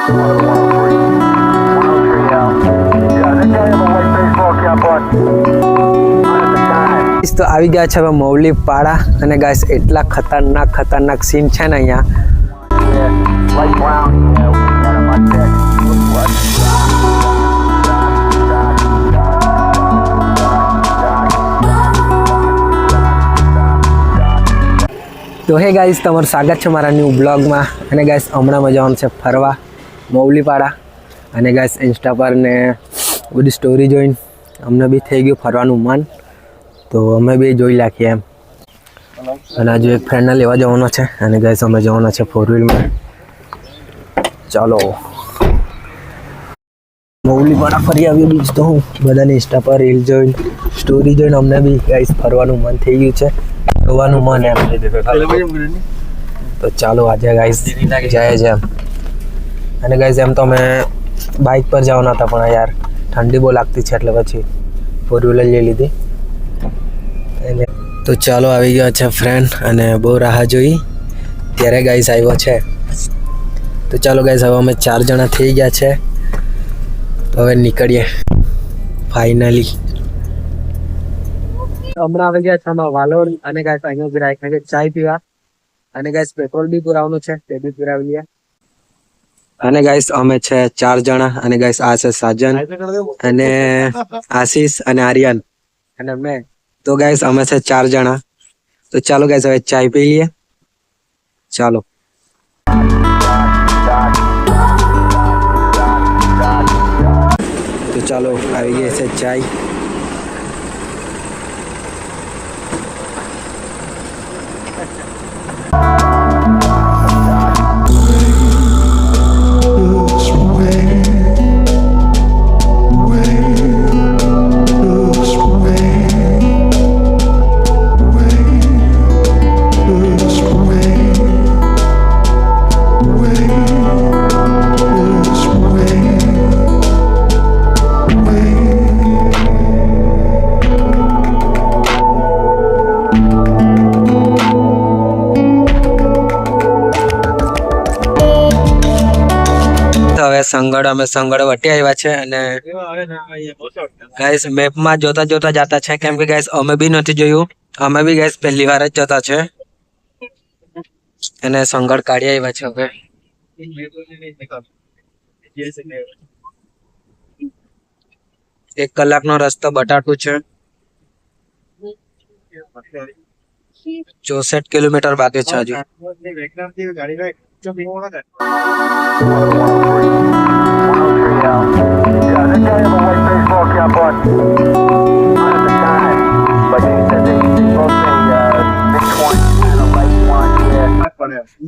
તો આવી ગયા છે હવે મૌલી પાડા અને ગાઈસ એટલા ખતરનાક સીન છે ને અહીંયા. તો હે ગાઈસ તમારું સ્વાગત છે મારા ન્યૂ બ્લોગમાં. અને ગાઈસ હમણાં જવાનું છે ફરવા મૌલી પાડા અને ગાઈસ ઇન્સ્ટા પર ને બધી સ્ટોરી જોઈને અમને બી થઈ ગયું ફરવાનું મન, તો અમે બી જોઈ નાખીએ એમ. અને આજે એક ફ્રેન્ડને લેવા જવાનો છે અને ગાઈસ અમે જવાના છે 4-wheelમાં. ચાલો મૌલી પાડા ફરી આવ્યો બીજ તો હું બધાને ઇન્સ્ટા પર રીલ જોઈને સ્ટોરી જોઈને અમને બી ગાઈસ ફરવાનું મન થઈ ગયું છે, જોવાનું મન એમ. તો ચાલો આજે ગાઈસ જાય છે એમ. અને ગાઈસ એમ તો અમે બાઇક પર જવાના હતા પણ યાર ઠંડી બહુ લાગતી છે એટલે પછી 4-wheeler લઈ લીધી. તો ચાલો આવી ગયા છે ફ્રેન્ડ અને બહુ રાહ જોઈ ત્યારે ગાઈસ આવ્યો છે. તો ચાલો ગાઈસ હવે અમે 4 જણા થઈ ગયા છે, તો હવે નીકળીએ ફાઇનલી. હમણાં આવી ગયા છે અમે વાલોડ અને ગાઈસ અહીંયા બી રાખ્યા છે ચાય પીવા અને ગાઈસ પેટ્રોલ બી પુરાવાનું છે તે બી પુરાવી લઈએ. અને ગાઈસ અમે છે 4 જણા અને ગાઈસ આ છે સાજન અને આશીષ અને આર્યન અને મેં. તો ગાઈસ અમે છે 4 જણા. તો ચાલો ગાઈસ હવે ચાય પી લઈએ. ચાલો તો ચાલો આવી ગઈ છે ચાય. હવે અમે સંગડ વટી આવ્યા છે અને ગાઈસ મેપમાં જોતા જતા છે કેમ કે ગાઈસ અમે બી નથી જોયું, અમે બી ગાઈસ પહેલી વાર જ જતા છે અને સંગડ કાઢી આવ્યા છે. હવે 1 કલાકનો રસ્તો બટાટું છે, 64 કિલોમીટર બાકી છે હજુ.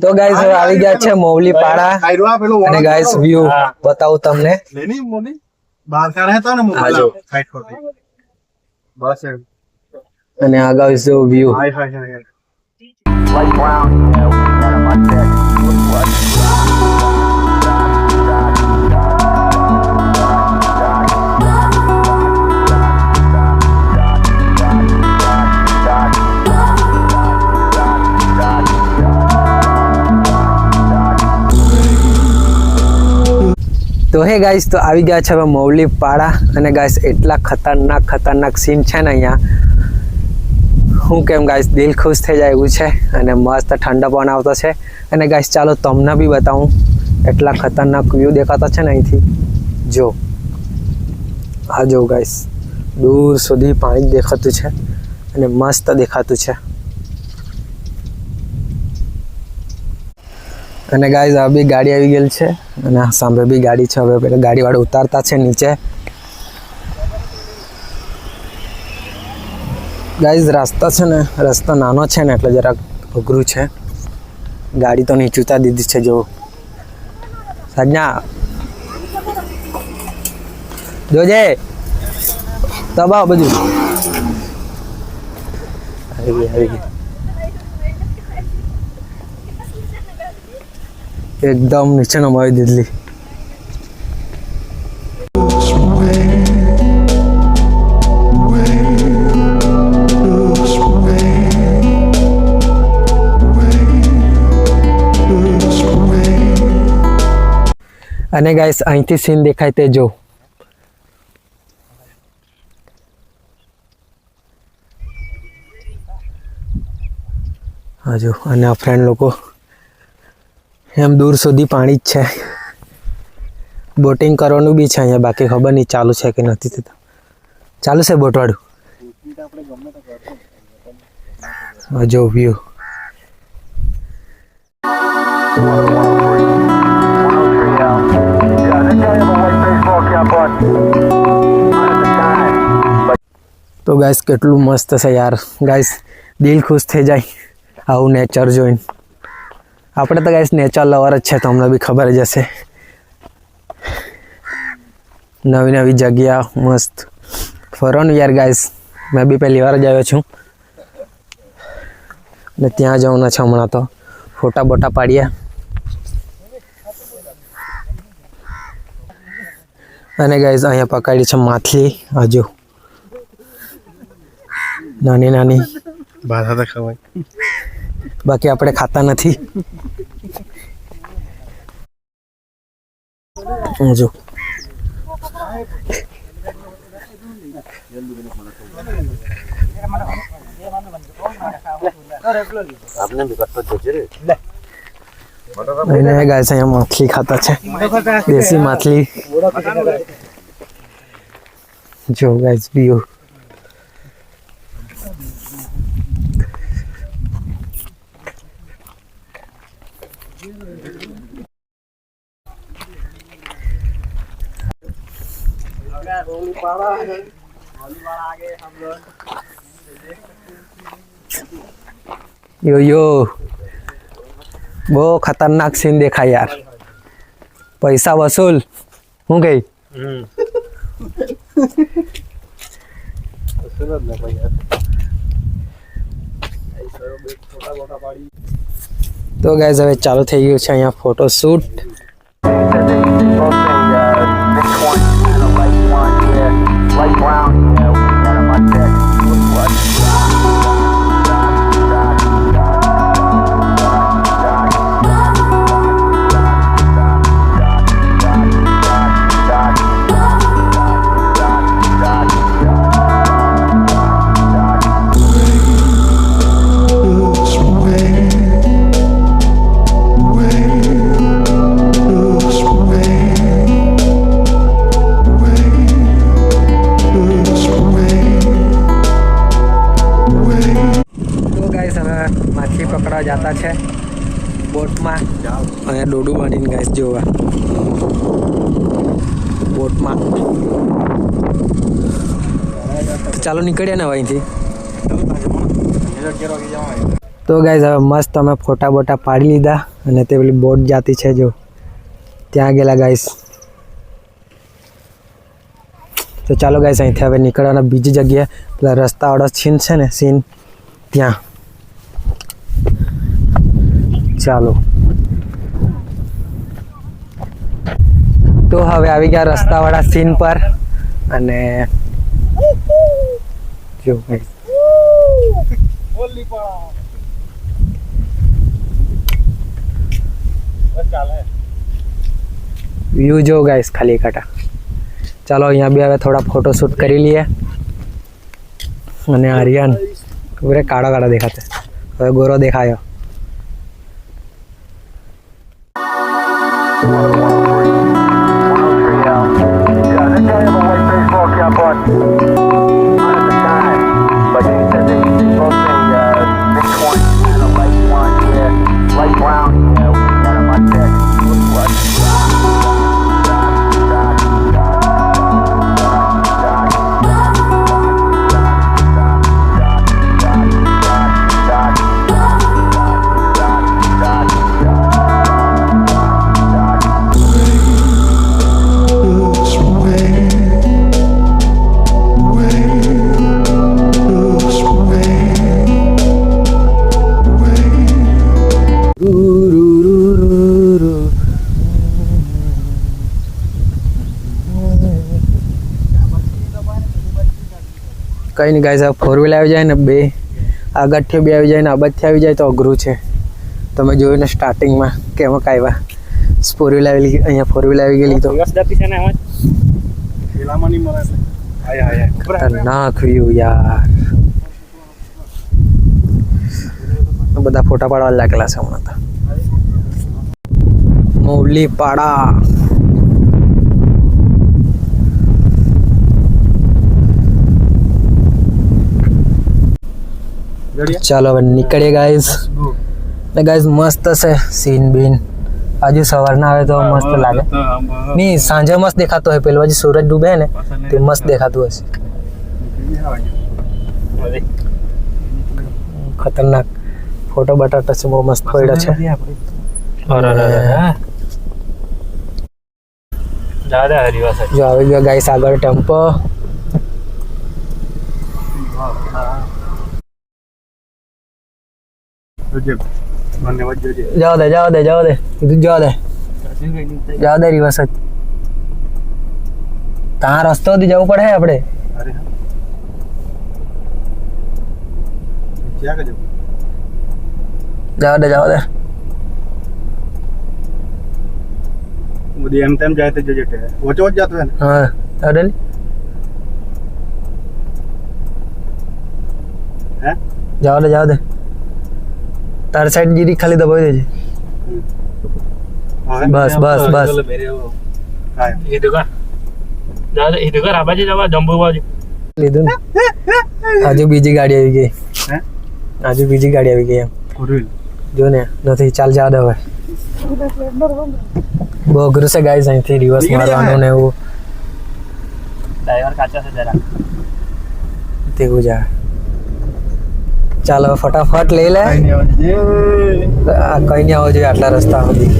તો ગાઈસ હવે આવી ગયા છે મૌલી પાડા અને ગાઈસ વ્યૂ બતાવું તમને. અને આ ગાઈસ જો વ્યૂ. તો હે ગાઈસ તો આવી ગયા છે હવે મૌલી પાડા અને ગાઈસ એટલા ખતરનાક સીન છે ને અહીંયા હું કેમ ગાઈસ દિલ ખુશ થઈ જાય એવું છે અને મસ્ત ઠંડા પવન આવતો છે. અને ગાઈસ ચાલો તમને બી બતાવું એટલા ખતરનાક વ્યૂ દેખાતા છે ને અહીંથી. જો આ જો ગાઈસ દૂર સુધી પાણી દેખાતું છે અને મસ્ત દેખાતું છે. અને ગાઈસ આ બી ગાડી આવી ગયેલ છે અને સામે બી ગાડી છે. હવે પેલા ગાડી વાળા ઉતારતા છે નીચે. ગાઈસ રસ્તા છે ને રસ્તો નાનો છે ને એટલે જરાક અઘરું છે. ગાડી તો નીચે ઉતારી દીધી છે. જો સાજના જોજે દબાવ બધું આવી ગઈ એકદમ નીચે નમાવી દીધલી. અને ગાઈસ અહીંથી સીન દેખાય તે જો. હજુ અને આ ફ્રેન્ડ લોકો એમ દૂર સુધી પાણી જ છે. બોટિંગ કરવાનું બી છે અહીંયા, બાકી ખબર નહીં ચાલુ છે કે નથી થતું. ચાલુ છે બોટવાળું. જો વ્યૂ. તો ગાઈસ કેટલું મસ્ત છે યાર. ગાઈસ દિલ ખુશ થઈ જાય આવું નેચર જોઈને. આપણે તો ગાઈસ નેચર લવર જ છે, તમને બી ખબર જ હશે. નવી નવી જગ્યા મસ્ત ફરવાનું યાર ગાઈસ. મેં બી પહેલી વાર જ આવ્યો છું ને ત્યાં જવાના છે હમણાં. તો ફોટા બોટા પાડીએ. અને ગાઈસ અહીંયા પકડી છે માછલી. હજુ નાની નાની ભાષા તો ખવાય, બાકી આપણે ખાતા નથી. હજુ ગાઈસ અહીંયા માછલી ખાતા છે, દેશી માછલી. જો ગાઈસ વ્યૂ. यो બહુ ખતરનાક સીન દેખાય યાર. પૈસા વસૂલ. હું ગઈ તો ગાઈસ હવે ચાલુ થઈ ગયું છે અહીંયા ફોટો શૂટ. માછલી પકડવા જતા છે બોટમાં. અહીંયા ડોડું બાંધીને ગાઈસ જોવા બોટમાં. ચાલો નીકળ્યા ને અહીંથી. તો ગાઈસ હવે મસ્ત અમે ફોટા બોટા પાડી લીધા અને તે પેલી બોટ જાતી છે જો ત્યાં ગયેલા ગાઈસ. તો ચાલો ગાઈસ અહીંથી હવે નીકળવાના બીજી જગ્યાએ પેલા રસ્તાવાળો સીન છે ને સીન ત્યાં. ચાલો તો હવે આવી ગયા રસ્તાવાળા સીન પર. અને જો વ્યૂ જો ગાઈસ ખાલી કાંટા. ચાલો અહીંયા બી હવે થોડા ફોટો શૂટ કરી લઈએ. અને આર્યન પૂરે કાળા કાળા દેખાતે, હવે ગોરો દેખાયો. કંઈ નહીં ગાઈસ, ફોર વ્હીલ આવી જાય ને બે આગળથી બી આવી જાય ને અબજથી આવી જાય તો અઘરું છે. તમે જોયું ને સ્ટાર્ટિંગમાં કેમ આવ્યા. ફોર વ્હીલ આવી ગઈ અહીંયા, ફોર વ્હીલ આવી ગયેલી તો દિવસ દાપી છે ને એમાં પેલામાં નહીં મળે એટલે આયા ખતરનાક વ્યૂ યાર. બધા ફોટા પાડવા લાગેલા છે હમણાં તો. મૌલી પાડા ચાલો હવે નીકળીએ ગાઈઝ. ને ગાઈઝ મસ્ત છે સીન બીન. આજુ સવારના આવે તો મસ્ત લાગે. નહીં સાંજે મસ્ત દેખાતો હોય, પેલી બાજુ સૂરજ ડૂબે ને તે મસ્ત દેખાતું હશે. ખતરનાક ફોટો બટાટા છે, બહુ મસ્ત પડ્યા છે. જો આવી ગયો ગાઈસ આગળ ટેમ્પો. જાઓ દે કીધું જાઓ દે રિવર્સ જ. ત્યાં રસ્તો સુધી જવું પડે આપણે. જાઓ દે એમ તેમ જાય તો જજે ઓછો જ જતો ને. હા અડે હે જાઓ દે તારી સાઈડ જીરી ખાલી દબાવી દેજે. બસ એ દુકાન આ બાજુ જવા જંબુ બાજુ લીધું ને. આજુ બીજી ગાડી આવી ગઈ. એમ જો ને નથી. ચાલ જા દે હવે. બહુ અઘરું છે ગાઈસ અહીંથી રિવર્સ મારવાનું ને એવું. ડ્રાઈવર કાચા છે જરા તેવું જાય. ચાલો ફટાફટ લઈ લે. કઈ નહીં આવવો જોઈએ આટલા રસ્તા સુધી.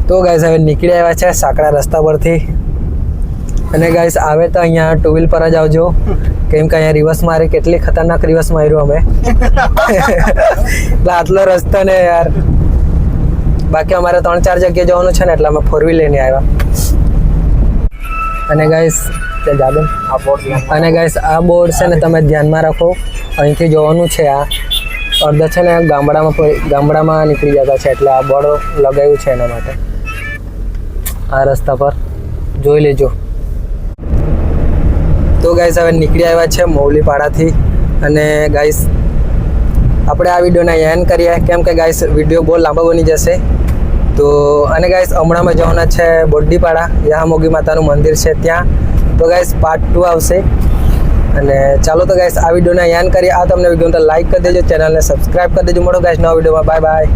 તો ગાઈસ હવે નીકળી આવ્યા છે સાંકડા રસ્તા પરથી. અને ગાઈસ આવે તો અહીંયા ટુ વ્હીલ પર જ આવજો, કેમ કે અહીંયા રિવર્સ મારે કેટલી ખતરનાક રિવર્સ માર્યું અમે. એટલે આટલો રસ્તો ને યાર. બાકી અમારે 3-4 જગ્યાએ જવાનું છે ને એટલે અમે ફોર વ્હીલ લઈને આવ્યા. અને ગાઈસ આ બોર્ડ છે ને તમે ધ્યાનમાં રાખો. અહીંથી જોવાનું છે. આ અડધા છે ને ગામડામાં નીકળી જતા છે એટલે આ બોર્ડ લગાવ્યું છે એના માટે. આ રસ્તા પર જોઈ લેજો. તો ગાઈસ હવે નીકળી આવ્યા છે મૌલી પાડાથી. અને ગાઈસ આપણે આ વિડીયોને એન્ડ કરીએ, કેમ કે ગાઈસ વિડીયો બહુ લાંબો બની જશે. તો અને ગાઈસ હમણાંમાં જવાના છે બોડ્ડીપાડા, યામોગી માતાનું મંદિર છે ત્યાં. તો ગાઈસ પાર્ટ 2 આવશે. અને ચાલો તો ગાઈસ આ વિડીયોને એન્ડ કરીએ. આ તમને વિડીયો તો લાઈક કરી દેજો, ચેનલને સબસ્ક્રાઈબ કરી દેજો. મળો ગાઈસ નવા વિડીયોમાં. બાય.